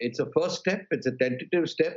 It's a first step, it's a tentative step.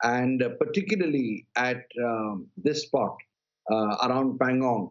And particularly at this spot around Pangong.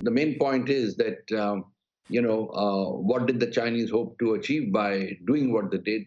The main point is that what did the Chinese hope to achieve by doing what they did?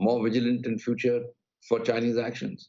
More vigilant in future for Chinese actions.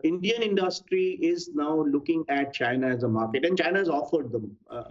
Indian industry is now looking at China as a market and China has offered them.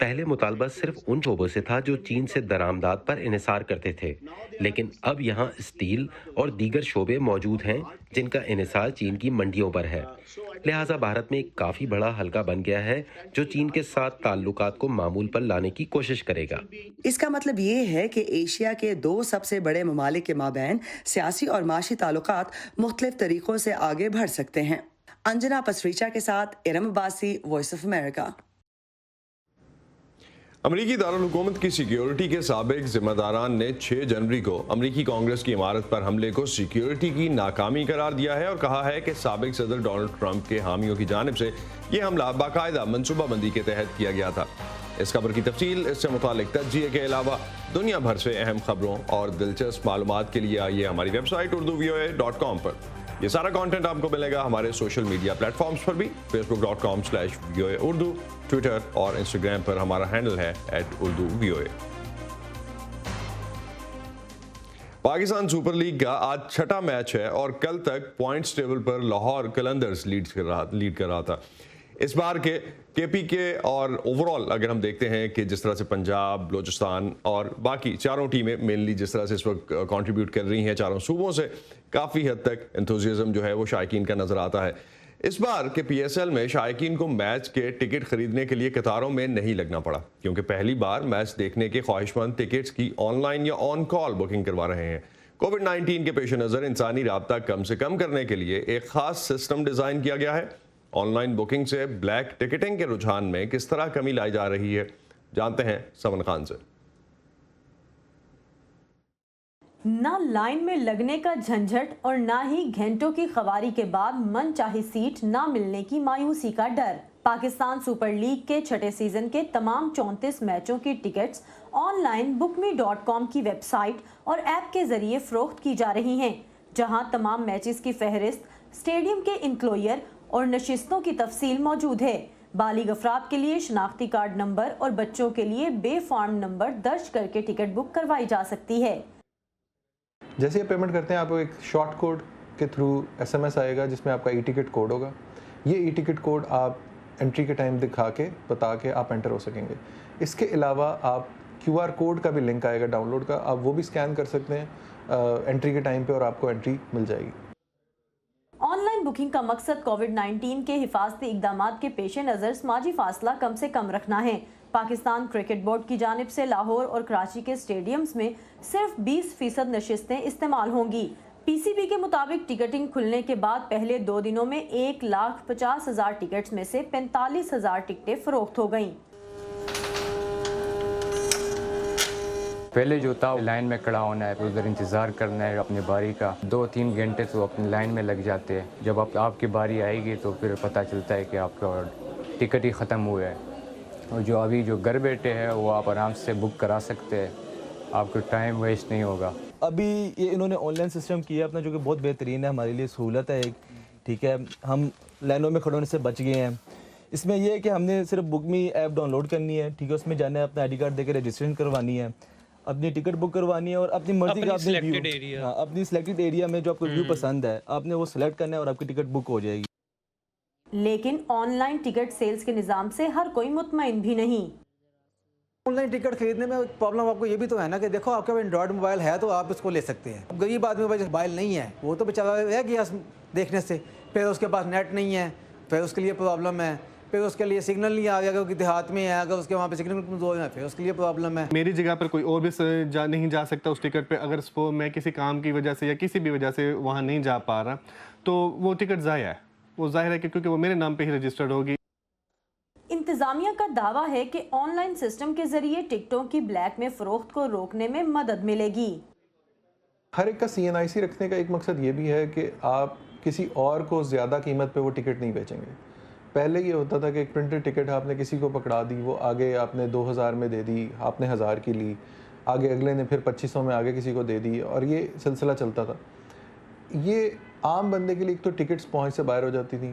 پہلے مطالبہ صرف ان شعبوں سے تھا جو چین سے درآمدات پر انحصار کرتے تھے، لیکن اب یہاں اسٹیل اور دیگر شعبے موجود ہیں جن کا انحصار چین کی منڈیوں پر ہے۔ لہٰذا بھارت میں ایک کافی بڑا حلقہ بن گیا ہے جو چین کے ساتھ تعلقات کو معمول پر لانے کی کوشش کرے گا۔ اس کا مطلب یہ ہے کہ ایشیا کے دو سب سے بڑے ممالک کے مابین سیاسی اور معاشی تعلقات مختلف طریقوں سے آگے بڑھ سکتے ہیں۔ انجنا پسریچا کے ساتھ Iram Abbasi, voice of America. امریکی دارالحکومت کی سیکیورٹی کے سابق ذمہ داران نے 6 جنوری کو امریکی کانگریس کی عمارت پر حملے کو سیکیورٹی کی ناکامی قرار دیا ہے اور کہا ہے کہ سابق صدر ڈونلڈ ٹرمپ کے حامیوں کی جانب سے یہ حملہ باقاعدہ منصوبہ بندی کے تحت کیا گیا تھا۔ اس خبر کی تفصیل، اس سے متعلق تجزیے کے علاوہ دنیا بھر سے اہم خبروں اور دلچسپ معلومات کے لیے آئیے ہماری ویب سائٹ urduvoa.com پر۔ یہ سارا کانٹینٹ آپ کو ملے گا ہمارے سوشل میڈیا پلیٹ فارمز پر بھی، facebook.com/VOA اردو، ٹویٹر اور انسٹاگرام پر ہمارا ہینڈل ہے @urduvoa۔ پاکستان سپر لیگ کا آج 6واں میچ ہے اور کل تک پوائنٹس ٹیبل پر لاہور قلندرز لیڈ کر رہا تھا۔ اس بار کے پی کے اور اوورال اگر ہم دیکھتے ہیں کہ جس طرح سے پنجاب، بلوچستان اور باقی چاروں ٹیمیں مینلی جس طرح سے اس وقت کنٹریبیوٹ کر رہی ہیں چاروں صوبوں سے، کافی حد تک انتھوزیزم جو ہے وہ شائقین کا نظر آتا ہے۔ اس بار کے پی ایس ایل میں شائقین کو میچ کے ٹکٹ خریدنے کے لیے قطاروں میں نہیں لگنا پڑا، کیونکہ پہلی بار میچ دیکھنے کے خواہش مند ٹکٹس کی آن لائن یا آن کال بکنگ کروا رہے ہیں۔ کووڈ-19 کے پیش نظر انسانی رابطہ کم سے کم کرنے کے لیے ایک خاص سسٹم ڈیزائن کیا گیا ہے۔ آن لائن بکنگ سے بلیک ٹکٹنگ کے رجحان میں کس طرح کمی لائی جا رہی ہے، جانتے ہیں سمن خان سے۔ نہ لائن میں لگنے کا جھنجھٹ اور نہ ہی گھنٹوں کی خواری کے بعد من چاہی سیٹ نہ ملنے کی مایوسی کا ڈر۔ پاکستان سپر لیگ کے 6 سیزن کے تمام 34 میچوں کی ٹکٹس آن لائن bookme.com کی ویب سائٹ اور ایپ کے ذریعے فروخت کی جا رہی ہیں، جہاں تمام میچز کی فہرست، اسٹیڈیم کے انکلوئر اور نشستوں کی تفصیل موجود ہے۔ بالغ افراد کے لیے شناختی کارڈ نمبر اور بچوں کے لیے بے فارم نمبر درج کر کے ٹکٹ بک کروائی جا سکتی ہے۔ جیسے آپ پیمنٹ کرتے ہیں، آپ کو ایک شارٹ کوڈ کے تھرو SMS آئے گا جس میں آپ کا ای ٹکٹ کوڈ ہوگا۔ یہ ای ٹکٹ کوڈ آپ انٹری کے ٹائم دکھا کے بتا کے آپ انٹر ہو سکیں گے۔ اس کے علاوہ آپ QR کوڈ کا بھی لنک آئے گا ڈاؤن لوڈ کا، آپ وہ بھی اسکین کر سکتے ہیں انٹری کے ٹائم پہ اور آپ کو انٹری مل جائے گی۔ آن لائن بکنگ کا مقصد کووڈ-19 کے حفاظتی اقدامات کے پیش نظر سماجی فاصلہ کم سے کم رکھنا ہے۔ پاکستان کرکٹ بورڈ کی جانب سے لاہور اور کراچی کے اسٹیڈیمز میں صرف 20% نشستیں استعمال ہوں گی۔ پی سی بی کے مطابق ٹکٹنگ کھلنے کے بعد پہلے 2 دنوں میں 1,50,000 ٹکٹس میں سے 45,000 ٹکٹیں فروخت ہو گئیں۔ پہلے جو تھا لائن میں کھڑا ہونا ہے، ادھر انتظار کرنا ہے اپنی باری کا، 2-3 گھنٹے تو اپنی لائن میں لگ جاتے ہیں۔ جب آپ کی باری آئے گی تو پھر پتہ چلتا ہے کہ آپ کا ٹکٹ ہی ختم ہوا ہے۔ اور جو ابھی جو گھر بیٹھے ہیں وہ آپ آرام سے بک کرا سکتے ہیں، آپ کو ٹائم ویسٹ نہیں ہوگا۔ ابھی یہ انہوں نے آن لائن سسٹم کیا اپنا، جو کہ بہت بہترین ہے، ہمارے لیے سہولت ہے ایک، ٹھیک ہے، ہم لائنوں میں کھڑے ہونے سے بچ گئے ہیں۔ اس میں یہ ہے کہ ہم نے صرف بک می ایپ ڈاؤن لوڈ کرنی ہے، ٹھیک ہے، اس میں جانا ہے، اپنا آئی ڈی کارڈ دے کے رجسٹریشن کروانی ہے، اپنی ٹکٹ بک کروانی ہے اور اپنی مرضی کا اپنی سلیکٹڈ ایریا میں جو آپ کو ویو پسند ہے آپ نے وہ سلیکٹ کرنا ہے اور آپ کی ٹکٹ بک ہو جائے گی۔ لیکن آن لائن ٹکٹ سیلز کے نظام سے ہر کوئی مطمئن بھی نہیں۔ آن لائن ٹکٹ خریدنے میں پرابلم آپ کو یہ بھی تو ہے نا کہ دیکھو آپ کا اینڈرائڈ موبائل ہے تو آپ اس کو لے سکتے ہیں، غریب آدمی کے پاس موبائل نہیں ہے، وہ تو بیچارہ رہ گیا دیکھنے سے، پھر اس کے پاس نیٹ نہیں ہے، پھر اس کے لیے پرابلم ہے، پھر اس کے لیے سگنل نہیں آ گیا، اگر دیہات میں ہے، اگر اس کے وہاں پہ سگنل کمزور ہے پھر اس کے لیے پرابلم ہے۔ میری جگہ پر کوئی اور بھی نہیں جا سکتا اس ٹکٹ پہ، اگر میں کسی کام کی وجہ سے یا کسی بھی وجہ سے وہاں نہیں جا پا رہا تو وہ ٹکٹ ضائع ہے، وہ ظاہر ہے کہ کیونکہ وہ میرے نام پہ ہی رجسٹرڈ ہوگی۔ انتظامیہ کا دعویٰ ہے کہ آن لائن سسٹم کے ذریعے ٹکٹوں کی بلیک میں فروخت کو روکنے میں مدد ملے گی۔ ہر ایک کا CNIC رکھنے کا ایک مقصد یہ بھی ہے کہ آپ کسی اور کو زیادہ قیمت پہ وہ ٹکٹ نہیں بیچیں گے۔ پہلے یہ ہوتا تھا کہ ایک پرنٹڈ ٹکٹ آپ نے کسی کو پکڑا دی، وہ آگے آپ نے 2000 میں دے دی، آپ نے 1000 کی لی، آگے اگلے نے پھر 2500 میں آگے کسی کو دے دی، اور یہ سلسلہ چلتا تھا۔ یہ عام بندے کے لیے ایک تو ٹکٹس پہنچ سے باہر ہو جاتی تھیں۔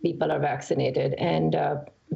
people are vaccinated and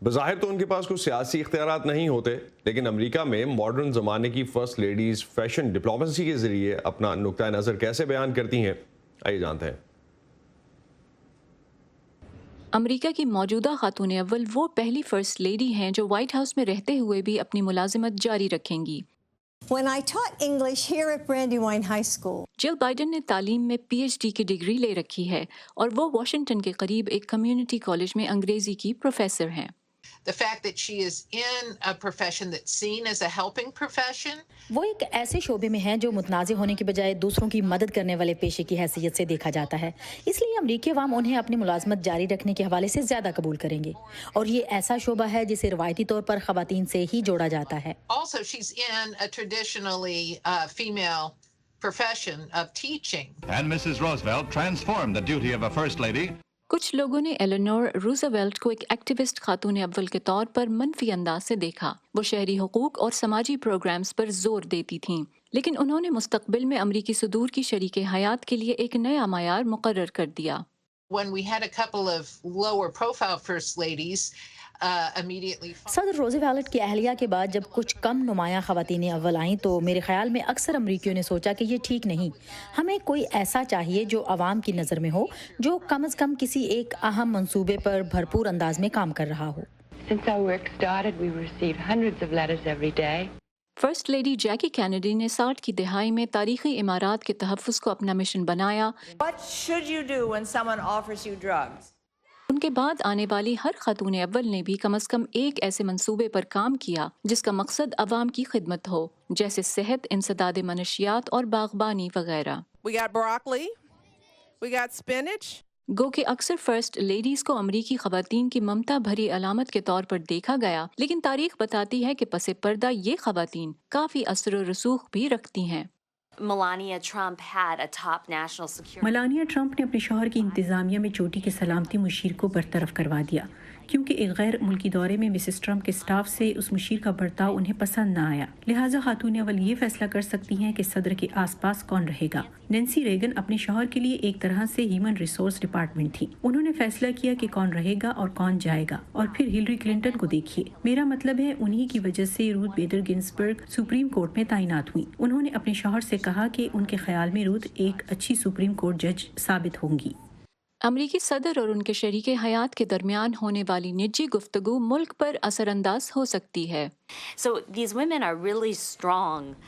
بظاہر تو ان کے پاس کوئی سیاسی اختیارات نہیں ہوتے، لیکن امریکہ میں ماڈرن زمانے کی فرسٹ لیڈیز فیشن ڈپلومیسی کے ذریعے اپنا نقطہ نظر کیسے بیان کرتی ہیں، آئیے جانتے ہیں۔ امریکہ کی موجودہ خاتون اول وہ پہلی فرسٹ لیڈی ہیں جو وائٹ ہاؤس میں رہتے ہوئے بھی اپنی ملازمت جاری رکھیں گی۔ When I taught English here at Brandywine High School. جل بائیڈن نے تعلیم میں پی ایچ ڈی کی ڈگری لے رکھی ہے اور وہ واشنگٹن کے قریب ایک کمیونٹی کالج میں انگریزی کی پروفیسر ہیں۔ The fact that she is in a profession that's seen as a helping profession. وہ ایک ایسے شعبے میں ہیں جو متنازع ہونے کی بجائے دوسروں کی مدد کرنے والے پیشے کی حیثیت سے دیکھا جاتا ہے، اس لیے امریکی عوام انہیں اپنی ملازمت جاری رکھنے کے حوالے سے زیادہ قبول کریں گے، اور یہ ایسا شعبہ ہے جسے روایتی طور پر خواتین سے ہی جوڑا جاتا ہے۔ Also, she's in a traditionally female profession of teaching. And Mrs. Roosevelt transformed the duty of a first lady. کچھ لوگوں نے ایلینور روزویلٹ کو ایک ایکٹیوسٹ خاتون اول کے طور پر منفی انداز سے دیکھا۔ وہ شہری حقوق اور سماجی پروگرامز پر زور دیتی تھیں، لیکن انہوں نے مستقبل میں امریکی صدور کی شریک حیات کے لیے ایک نیا معیار مقرر کر دیا۔ When we had a couple of lower profile first ladies, immediately صدر روزویلٹ کی اہلیہ کے بعد جب کچھ کم نمایاں خواتین اول آئیں تو میرے خیال میں اکثر امریکیوں نے سوچا کہ یہ ٹھیک نہیں، ہمیں کوئی ایسا چاہیے جو عوام کی نظر میں ہو، جو کم از کم کسی ایک اہم منصوبے پر بھرپور انداز میں کام کر رہا ہو۔ Since our work started, we received hundreds of letters every day. First lady Jackie Kennedy نے 60 کی دہائی میں تاریخی عمارات کے تحفظ کو اپنا مشن بنایا۔ What should you do when someone offers you drugs? ان کے بعد آنے والی ہر خاتون اول نے بھی کم از کم ایک ایسے منصوبے پر کام کیا جس کا مقصد عوام کی خدمت ہو، جیسے صحت، انسداد منشیات اور باغبانی وغیرہ۔ We got broccoli, we got spinach. گو کہ اکثر فرسٹ لیڈیز کو امریکی خواتین کی ممتا بھری علامت کے طور پر دیکھا گیا، لیکن تاریخ بتاتی ہے کہ پس پردہ یہ خواتین کافی اثر و رسوخ بھی رکھتی ہیں۔ ملانیا ٹرمپ نے اپنے شوہر کی انتظامیہ میں چوٹی کے سلامتی مشیر کو برطرف کروا دیا، کیونکہ ایک غیر ملکی دورے میں مسز ٹرمپ کے سٹاف سے اس مشیر کا برتاؤ انہیں پسند نہ آیا، لہٰذا خاتون اول یہ فیصلہ کر سکتی ہیں کہ صدر کے آس پاس کون رہے گا۔ نینسی ریگن اپنے شوہر کے لیے ایک طرح سے ہیومن ریسورس ڈپارٹمنٹ تھی، انہوں نے فیصلہ کیا کہ کون رہے گا اور کون جائے گا، اور پھر ہلری کلنٹن کو دیکھیے، میرا مطلب ہے انہی کی وجہ سے روتھ بیڈر گنزبرگ سپریم کورٹ میں تعینات ہوئی۔ انہوں نے اپنے شوہر سے کہا کہ ان کے خیال میں روتھ ایک اچھی سپریم کورٹ جج ثابت ہوں گی۔ امریکی صدر اور ان کے شریک حیات کے درمیان ہونے والی نجی گفتگو ملک پر اثر انداز ہو سکتی ہے۔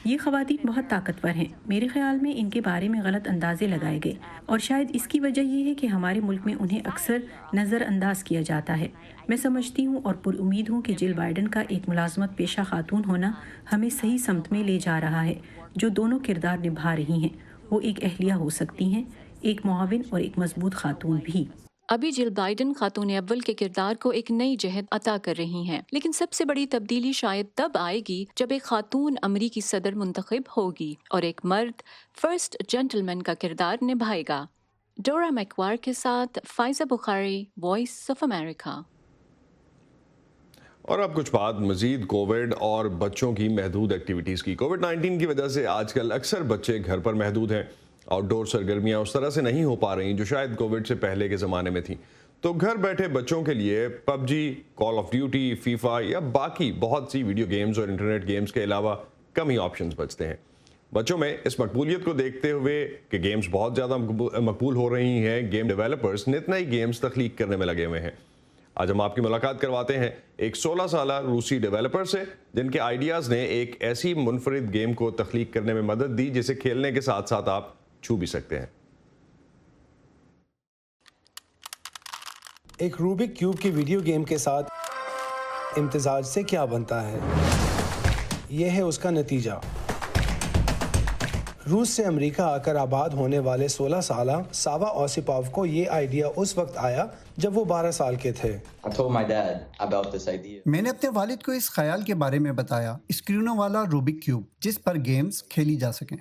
یہ خواتین بہت طاقتور ہیں، میرے خیال میں ان کے بارے میں غلط اندازے لگائے گئے، اور شاید اس کی وجہ یہ ہے کہ ہمارے ملک میں انہیں اکثر نظر انداز کیا جاتا ہے۔ میں سمجھتی ہوں اور پر امید ہوں کہ جل بائیڈن کا ایک ملازمت پیشہ خاتون ہونا ہمیں صحیح سمت میں لے جا رہا ہے، جو دونوں کردار نبھا رہی ہیں۔ وہ ایک اہلیہ ہو سکتی ہیں، ایک معاون اور ایک مضبوط خاتون بھی۔ ابھی جل بائیڈن خاتون اول کے کردار کو ایک نئی جہت عطا کر رہی ہیں، لیکن سب سے بڑی تبدیلی شاید تب آئے گی جب ایک خاتون امریکی صدر منتخب ہوگی اور ایک مرد فرسٹ جنٹلمین کا کردار نبھائے گا۔ ڈورا میکوار کے ساتھ فائزہ بخاری، وائس آف امریکہ۔ اور اب کچھ بات مزید کووڈ اور بچوں کی محدود ایکٹیویٹیز کی۔ کووڈ 19 کی وجہ سے آج کل اکثر بچے گھر پر محدود ہیں، آؤٹ ڈور سرگرمیاں اس طرح سے نہیں ہو پا رہی جو شاید کووڈ سے پہلے کے زمانے میں تھیں، تو گھر بیٹھے بچوں کے لیے PUBG, call of duty, FIFA یا باقی بہت سی ویڈیو گیمز اور انٹرنیٹ گیمز کے علاوہ کم ہی آپشنز بچتے ہیں۔ بچوں میں اس مقبولیت کو دیکھتے ہوئے کہ گیمز بہت زیادہ مقبول ہو رہی ہیں، گیم ڈیولپرز نت نئی گیمز تخلیق کرنے میں لگے ہوئے ہیں۔ آج ہم آپ کی ملاقات کرواتے ہیں ایک 16 سالہ روسی ڈیولپر سے، جن کے آئیڈیاز نے ایک ایسی منفرد گیم کو تخلیق کرنے میں مدد دی جسے کھیلنے کے ساتھ ساتھ آپ چھو بھی سکتے ہیں۔ ایک روبک کیوب کی ویڈیو گیم کے ساتھ امتزاج سے کیا بنتا ہے، یہ ہے اس کا نتیجہ۔ روس سے امریکہ آ کر آباد ہونے والے 16 سالہ ساوا اوسیپوف کو یہ آئیڈیا اس وقت آیا جب وہ 12 سال کے تھے۔ میں نے اپنے والد کو اس خیال کے بارے میں بتایا، اسکرینوں والا روبک کیوب جس پر گیمز کھیلی جا سکیں۔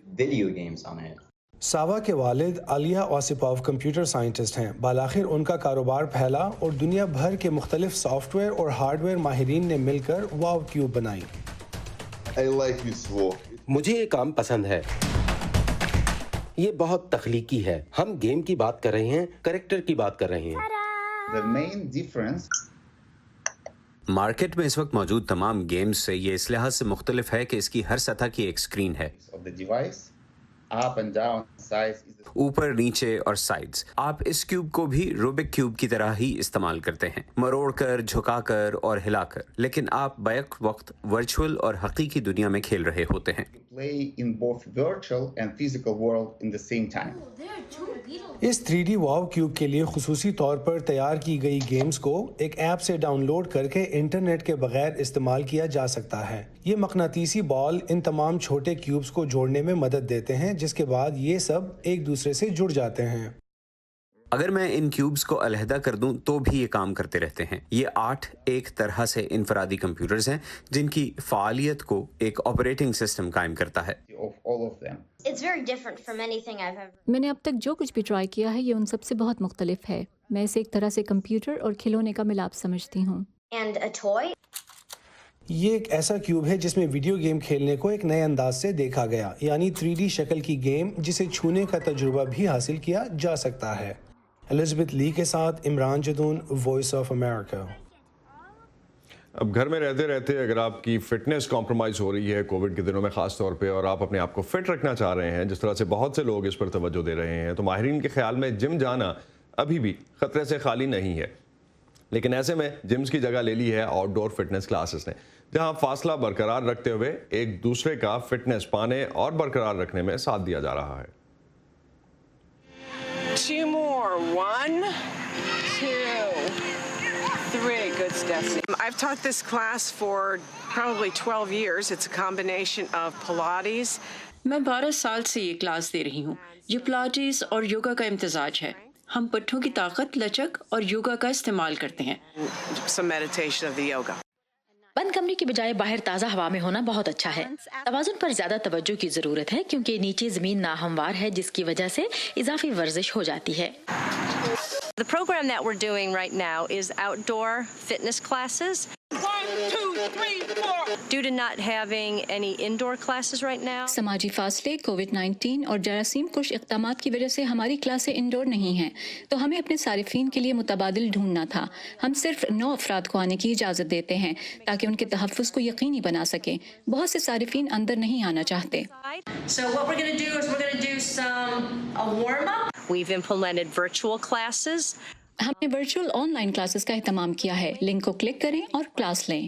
ساوا کے والد آلیا اوسیپوف کمپیوٹر سائنٹسٹ ہیں۔ بالآخر ان کا کاروبار پھیلا اور دنیا بھر کے مختلف سافٹ ویئر اور ہارڈ ویئر ماہرین نے مل کر واو کیوب بنائی۔ مجھے یہ کام پسند ہے، یہ بہت تخلیقی ہے۔ ہم گیم کی بات کر رہے ہیں، کریکٹر کی بات کر رہے ہیں۔ مارکیٹ میں اس وقت موجود تمام گیمز سے یہ اس لحاظ سے مختلف ہے کہ اس کی ہر سطح کی ایک اسکرین ہے، اوپر نیچے اور سائڈز۔ آپ اس کیوب کو بھی روبک کیوب کی طرح ہی استعمال کرتے ہیں، مروڑ کر، جھکا کر اور ہلا کر، لیکن آپ بیک وقت ورچوئل اور حقیقی دنیا میں کھیل رہے ہوتے ہیں۔ اس 3D واو کیوب کے لیے خصوصی طور پر تیار کی گئی گیمز کو ایک ایپ سے ڈاؤن لوڈ کر کے انٹرنیٹ کے بغیر استعمال کیا جا سکتا ہے۔ یہ مقناطیسی بال ان تمام چھوٹے کیوبز کو جوڑنے میں مدد دیتے ہیں، جس کے بعد یہ سب ایک دوسرے سے جڑ جاتے ہیں۔ اگر میں ان کیوبز کو علیحدہ کر دوں تو بھی یہ کام کرتے رہتے ہیں۔ یہ 8 ایک طرح سے انفرادی کمپیوٹرز ہیں جن کی فعالیت کو ایک آپریٹنگ سسٹم قائم کرتا ہے۔ میں نے اب تک جو کچھ بھی ٹرائی کیا ہے یہ ان سب سے بہت مختلف ہے۔ میں اسے ایک طرح سے کمپیوٹر اور کھلونے کا ملاپ سمجھتی ہوں۔ یہ ایک ایسا کیوب ہے جس میں ویڈیو گیم کھیلنے کو ایک نئے انداز سے دیکھا گیا، یعنی 3D شکل کی گیم جسے چھونے کا تجربہ بھی حاصل کیا جا سکتا ہے۔ الزبتھ لی کے ساتھ Imran Jadoon, voice of America. اب گھر میں رہتے رہتے اگر آپ کی فٹنس کمپرومائز ہو رہی ہے کووڈ کے دنوں میں خاص طور پہ، اور آپ اپنے آپ کو فٹ رکھنا چاہ رہے ہیں، جس طرح سے بہت سے لوگ اس پر توجہ دے رہے ہیں، تو ماہرین کے خیال میں جم جانا ابھی بھی خطرے سے خالی نہیں ہے۔ لیکن ایسے میں جمز کی جگہ لے لی ہے آؤٹ ڈور فٹنس کلاسز نے، جہاں فاصلہ برقرار رکھتے ہوئے ایک دوسرے کا فٹنس پانے اور برقرار رکھنے میں ساتھ دیا جا رہا ہے۔ 2 more. 1, 2, 3. Good, Stephanie. I've taught this class for probably 12 years. It's a combination of Pilates. میں 12 سال سے یہ کلاس دے رہی ہوں۔ یہ پلاٹیز اور یوگا کا امتزاج ہے۔ ہم پٹھوں کی طاقت، لچک اور یوگا کا استعمال کرتے ہیں۔ Some meditation of the yoga. بند کمرے کی بجائے باہر تازہ ہوا میں ہونا بہت اچھا ہے۔ توازن پر زیادہ توجہ کی ضرورت ہے کیونکہ نیچے زمین ناہموار ہے، جس کی وجہ سے اضافی ورزش ہو جاتی ہے۔ The program that we're doing right now is outdoor fitness classes. 1, 2, 3, 4. Due to not having any indoor classes right now. سماجی فاصلے، کووڈ-19 اور جراثیم کش اقدامات کی وجہ سے ہماری کلاسیں انڈور نہیں ہیں، تو ہمیں اپنے صارفین کے لیے متبادل ڈھونڈنا تھا۔ ہم صرف 9 افراد کو آنے کی اجازت دیتے ہیں تاکہ ان کے تحفظ کو یقینی بنا سکیں۔ بہت سے صارفین اندر نہیں آنا چاہتے۔ So what we're going to do is we're going to do a warm-up. We've implemented virtual classes. ہم نے ورچوئل آن لائن کلاسز کا اہتمام کیا ہے۔ لنک کو کلک کریں اور کلاس لیں۔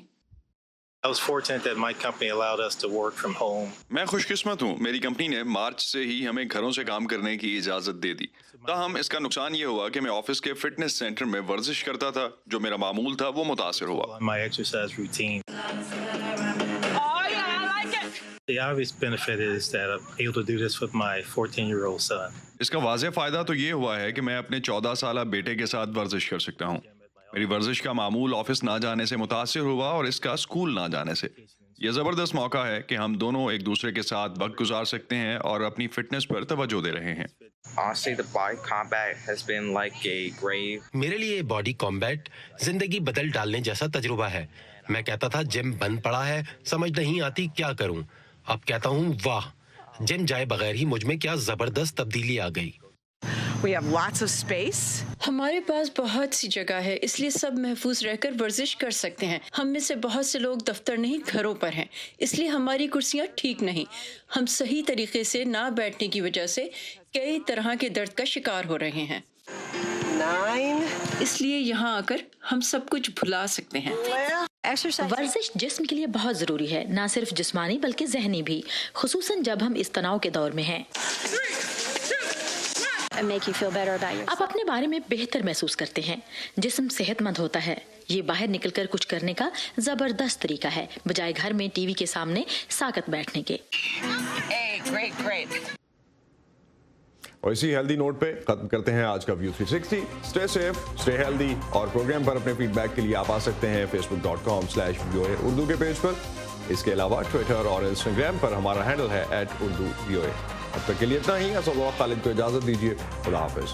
I was fortunate that my company allowed us to work from home. میں خوش قسمت ہوں، میری کمپنی نے مارچ سے ہی ہمیں گھروں سے کام کرنے کی اجازت دے دی۔ تاہم اس کا نقصان یہ ہوا کہ میں آفس کے فٹنس سینٹر میں ورزش کرتا تھا، جو میرا معمول تھا وہ متاثر ہوا۔ My exercise routine. The obvious benefit is that I'm able to do this with my 14-year-old son. اس کا واضح فائدہ تو یہ ہوا ہے کہ میں اپنے 14 سالہ بیٹے کے ساتھ ورزش کر سکتا ہوں۔ میری ورزش کا معمول آفس نہ جانے سے متاثر ہوا اور اس کا اسکول نہ جانے سے۔ یہ زبردست موقع ہے کہ ہم دونوں ایک دوسرے کے ساتھ وقت گزار سکتے ہیں اور اپنی فٹنس پر توجہ دے رہے ہیں۔ Honestly, the body combat has been like a grave. میرے لیے باڈی کمبیٹ زندگی بدل ڈالنے جیسا تجربہ ہے۔ میں کہتا تھا جم بند پڑا ہے، سمجھ نہیں آتی کیا کروں۔ اب کہتا ہوں واہ، جم جائے بغیر ہی مجھ میں کیا زبردست تبدیلی آ گئی۔ We have lots of space. ہمارے پاس بہت سی جگہ ہے، اس لیے سب محفوظ رہ کر ورزش کر سکتے ہیں۔ ہم میں سے بہت سے لوگ دفتر نہیں گھروں پر ہیں، اس لیے ہماری کرسیاں ٹھیک نہیں۔ ہم صحیح طریقے سے نہ بیٹھنے کی وجہ سے کئی طرح کے درد کا شکار ہو رہے ہیں۔ 9. اس لیے یہاں آ کر ہم سب کچھ بھلا سکتے ہیں۔ ورزش جسم کے لیے بہت ضروری ہے، نہ صرف جسمانی بلکہ ذہنی بھی، خصوصاً جب ہم اس تناؤ کے دور میں ہیں۔ آپ اپنے بارے میں بہتر محسوس کرتے ہیں، جسم صحت مند ہوتا ہے۔ یہ باہر نکل کر کچھ کرنے کا زبردست طریقہ ہے، بجائے گھر میں ٹی وی کے سامنے ساکت بیٹھنے کے۔ اور اسی ہیلدی نوٹ پہ ختم کرتے ہیں آج کا view 360۔ Stay safe, stay healthy, اور پروگرام پر اپنے فیڈ بیک کے لیے آپ آ سکتے ہیں facebook.com/VOA اردو کے پیج پر۔ اس کے علاوہ ٹویٹر اور انسٹاگرام پر ہمارا ہینڈل ہے @urduvoa۔ اب تک کے لیے اتنا ہی۔ اسد اللہ خالد کو اجازت دیجیے، خدا حافظ۔